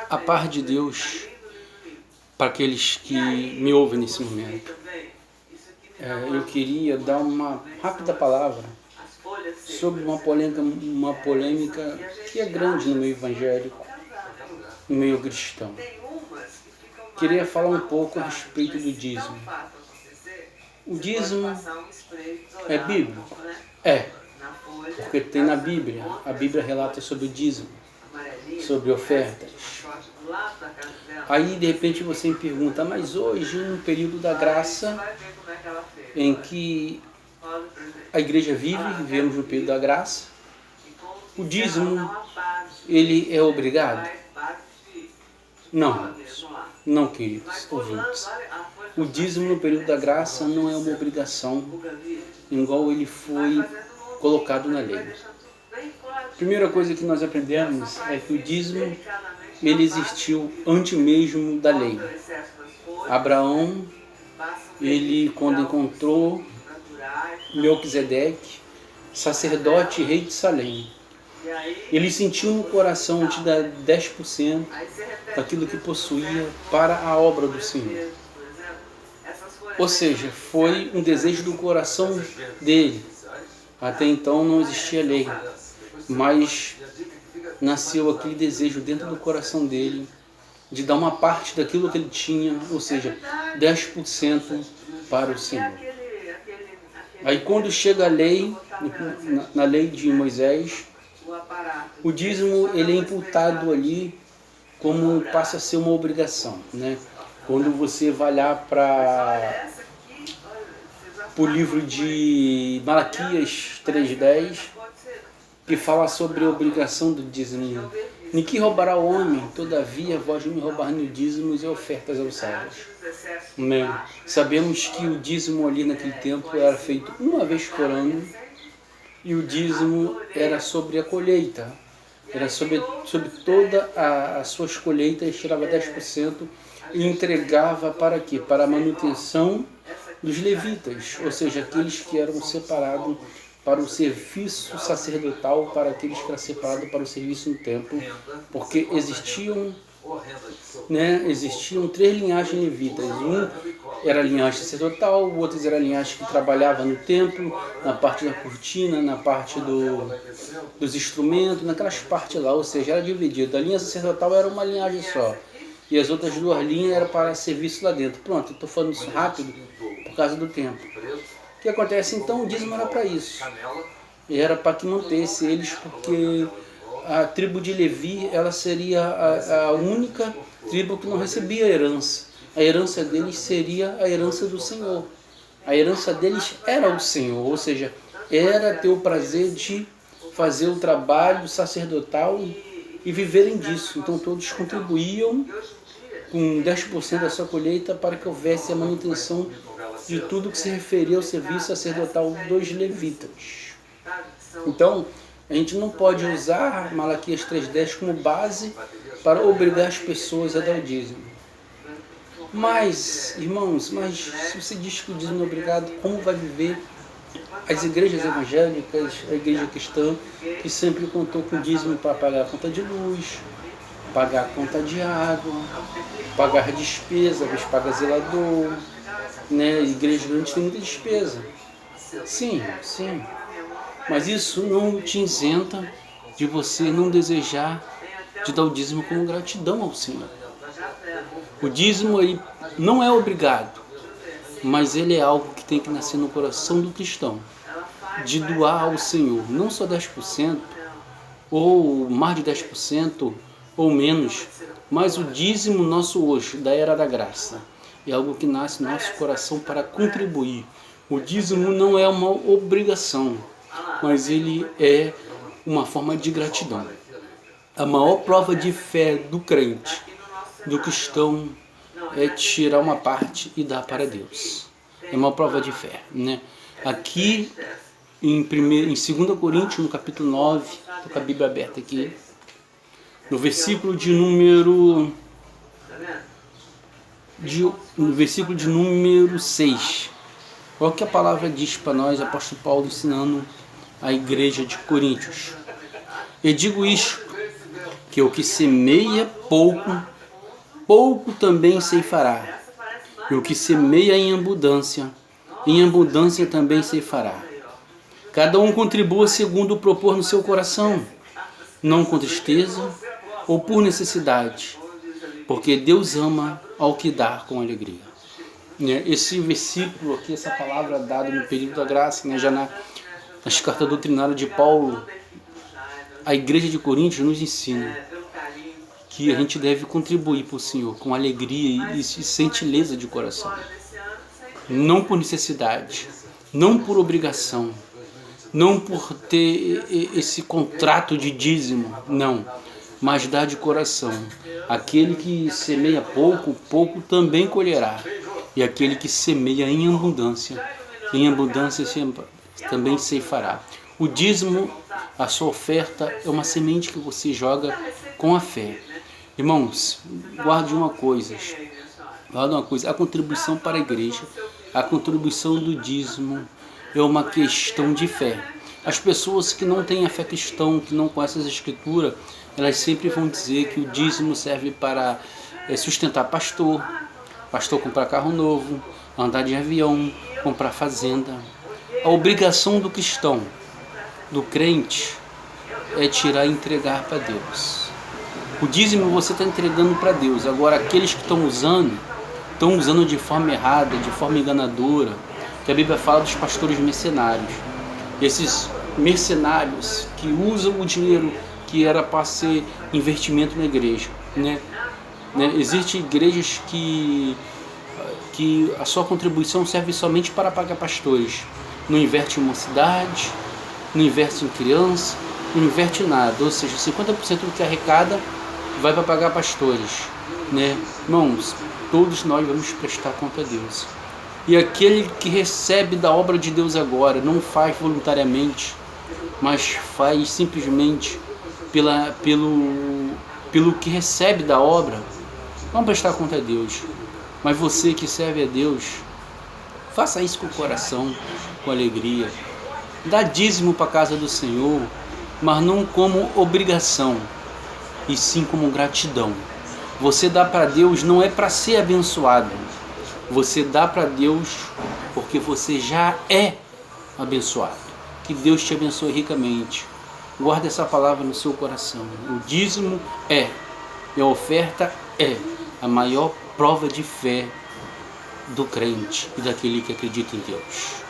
a paz de Deus para aqueles que me ouvem nesse momento. Eu queria dar uma rápida palavra sobre uma polêmica que é grande no meio evangélico, no meio cristão. Queria falar um pouco a respeito do dízimo. O dízimo é bíblico? É, porque tem na Bíblia. A Bíblia relata sobre o dízimo, sobre ofertas. Aí de repente você me pergunta, mas hoje, no período da graça, em que a igreja vive, vivemos no período da graça, o dízimo, ele é obrigado? Não, queridos ouvintes. O dízimo no período da graça não é uma obrigação, igual ele foi colocado na lei. Primeira coisa que nós aprendemos é que o dízimo, ele existiu antes mesmo da lei. Abraão, ele quando encontrou Melquisedeque, sacerdote e rei de Salém, ele sentiu no coração de dar 10% daquilo que possuía para a obra do Senhor. Ou seja, foi um desejo do coração dele. Até então não existia lei, mas nasceu aquele desejo dentro do coração dele de dar uma parte daquilo que ele tinha, ou seja, 10% para o Senhor. Aí quando chega a lei, na lei de Moisés, o dízimo ele é imputado ali como passa a ser uma obrigação, né? Quando você vai lá para o livro de Malaquias 3:10, que fala sobre a obrigação do dízimo. Nem que roubará o homem, todavia vós me roubar no dízimos e ofertas alçadas. Sabemos que o dízimo ali naquele tempo era feito uma vez por ano, e o dízimo era sobre a colheita, era sobre todas as suas colheitas, tirava 10% e entregava para quê? Para a manutenção dos levitas, ou seja, aqueles que eram separados para o serviço sacerdotal, para aqueles que eram separados para o serviço no templo, porque existiam 3 linhagens levitas. Um era a linhagem sacerdotal, o outro era a linhagem que trabalhava no templo, na parte da cortina, na parte dos instrumentos, naquelas partes lá, ou seja, era dividido. A linha sacerdotal era uma linhagem só, e as outras 2 linhas eram para serviço lá dentro. Pronto, estou falando isso rápido por causa do tempo. O que acontece então? O dízimo era para isso. E era para que mantesse eles, porque a tribo de Levi, ela seria a única tribo que não recebia herança. A herança deles seria a herança do Senhor. A herança deles era o Senhor, ou seja, era ter o prazer de fazer o trabalho sacerdotal e viverem disso. Então todos contribuíam com 10% da sua colheita para que houvesse a manutenção de tudo que se referia ao serviço sacerdotal dos levitas. Então, a gente não pode usar Malaquias 3:10 como base para obrigar as pessoas a dar o dízimo. Mas, irmãos, se você diz que o dízimo é obrigado, como vai viver as igrejas evangélicas, a igreja cristã, que sempre contou com o dízimo para pagar a conta de luz, pagar a conta de água, pagar despesa, às vezes paga zelador, né? A igreja grande tem muita despesa. Sim. Mas isso não te isenta de você não desejar de dar o dízimo como gratidão ao Senhor. O dízimo ele não é obrigado, mas ele é algo que tem que nascer no coração do cristão, de doar ao Senhor, não só 10%, ou mais de 10%, ou menos, mas o dízimo nosso hoje, da era da graça, é algo que nasce no nosso coração para contribuir. O dízimo não é uma obrigação, mas ele é uma forma de gratidão. A maior prova de fé do crente, do cristão, é tirar uma parte e dar para Deus. É uma prova de fé, né? Aqui em 2 Coríntios, no capítulo 9, estou com a Bíblia aberta aqui, no versículo de número 6. Olha o que a palavra diz para nós, o apóstolo Paulo ensinando a igreja de Coríntios. Eu digo isto que o que semeia pouco, pouco também ceifará. E o que semeia em abundância também ceifará. Cada um contribua segundo o propor no seu coração, não com tristeza ou por necessidade, porque Deus ama ao que dá com alegria. Esse versículo aqui, essa palavra dada no período da graça, já nas cartas doutrinárias de Paulo, a igreja de Coríntios nos ensina que a gente deve contribuir para o Senhor com alegria e gentileza de coração. Não por necessidade, não por obrigação, não por ter esse contrato de dízimo, não, mas dá de coração. Aquele que semeia pouco, pouco também colherá. E aquele que semeia em abundância também ceifará. O dízimo, a sua oferta, é uma semente que você joga com a fé. Irmãos, guarde uma coisa, a contribuição para a igreja, a contribuição do dízimo é uma questão de fé. As pessoas que não têm a fé cristã, que não conhecem a Escritura, elas sempre vão dizer que o dízimo serve para sustentar pastor comprar carro novo, andar de avião, comprar fazenda. A obrigação do cristão, do crente, é tirar e entregar para Deus. O dízimo você está entregando para Deus. Agora, aqueles que estão usando de forma errada, de forma enganadora, que a Bíblia fala dos pastores mercenários. Esses mercenários que usam o dinheiro que era para ser investimento na igreja, Existem igrejas que a sua contribuição serve somente para pagar pastores. Não inverte em mocidade, não inverte em criança, não inverte em nada. Ou seja, 50% do que arrecada vai para pagar pastores. Irmãos, todos nós vamos prestar conta a Deus. E aquele que recebe da obra de Deus agora, não faz voluntariamente, mas faz simplesmente pelo que recebe da obra, vamos prestar conta a Deus. Mas você que serve a Deus, faça isso com o coração, com alegria. Dá dízimo para a casa do Senhor, mas não como obrigação, e sim como gratidão. Você dá para Deus não é para ser abençoado. Você dá para Deus porque você já é abençoado. Que Deus te abençoe ricamente. Guarde essa palavra no seu coração. O dízimo e a oferta é a maior prova de fé do crente e daquele que acredita em Deus.